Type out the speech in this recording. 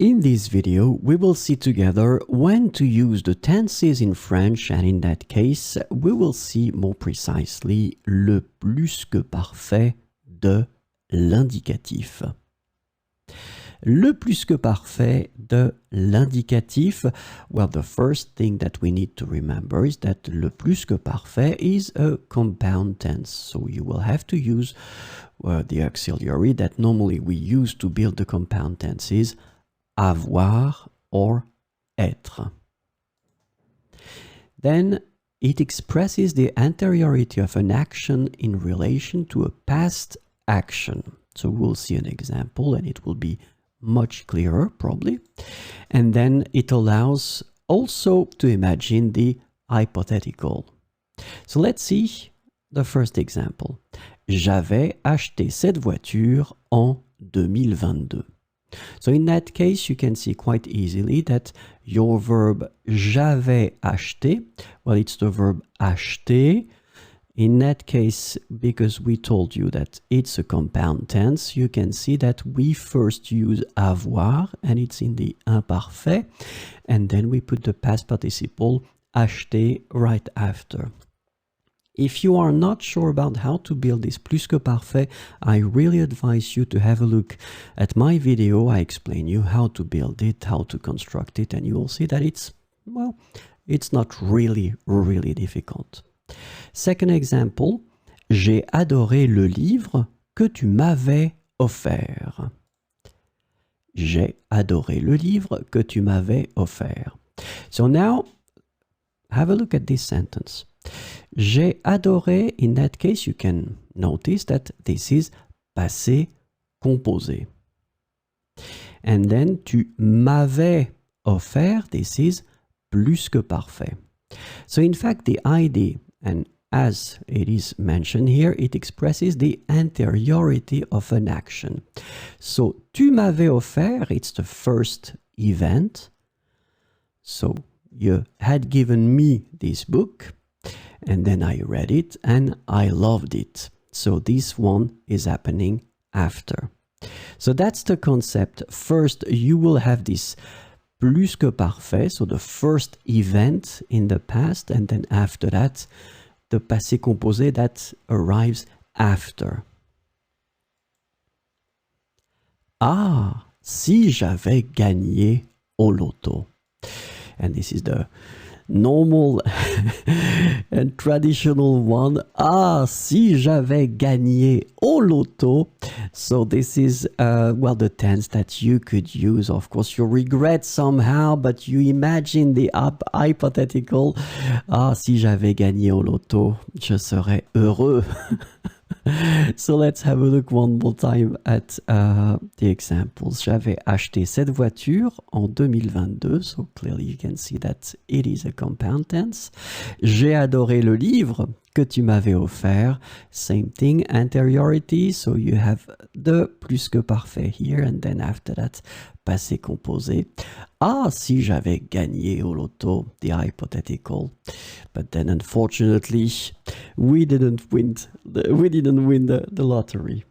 In this video, we will see together when to use the tenses in French, and in that case, we will see more precisely le plus que parfait de l'indicatif. Le plus que parfait de l'indicatif, well, the first thing that we need to remember is that le plus que parfait is a compound tense. So you will have to use the auxiliary that normally we use to build the compound tenses, avoir or être. Then it expresses the anteriority of an action in relation to a past action. So we'll see an example and it will be much clearer probably. And then it allows also to imagine the hypothetical. So let's see the first example. J'avais acheté cette voiture en 2022. So in that case, you can see quite easily that your verb j'avais acheté, well, it's the verb acheter. In that case, because we told you that it's a compound tense, you can see that we first use avoir, and it's in the imparfait, and then we put the past participle acheter right after. If you are not sure about how to build this plus que parfait, I really advise you to have a look at my video. I explain you how to build it, how to construct it, and you will see that it's not really difficult. Second example, j'ai adoré le livre que tu m'avais offert. J'ai adoré le livre que tu m'avais offert. So now, have a look at this sentence. J'ai adoré, in that case, you can notice that this is passé composé. And then, tu m'avais offert, this is plus que parfait. So in fact, the idea, and as it is mentioned here, it expresses the anteriority of an action. So, tu m'avais offert, it's the first event. So, you had given me this book, and then I read it and I loved it. So this one is happening after. So that's the concept. First, you will have this plus que parfait, so the first event in the past, and then after that, the passé composé that arrives after. Ah, si j'avais gagné au loto. And this is the normal and traditional one. Ah, si j'avais gagné au loto. So this is, well, the tense that you could use. Of course, you regret somehow, but you imagine the hypothetical. Ah, si j'avais gagné au loto, je serais heureux. So let's have a look one more time at the examples. J'avais acheté cette voiture en 2022. So clearly you can see that it is a compound tense. J'ai adoré le livre que tu m'avais offert. Same thing, anteriority. So you have the plus que parfait here, and then after that, passé composé. Ah, si j'avais gagné au loto, the hypothetical. But then unfortunately, we didn't win the lottery.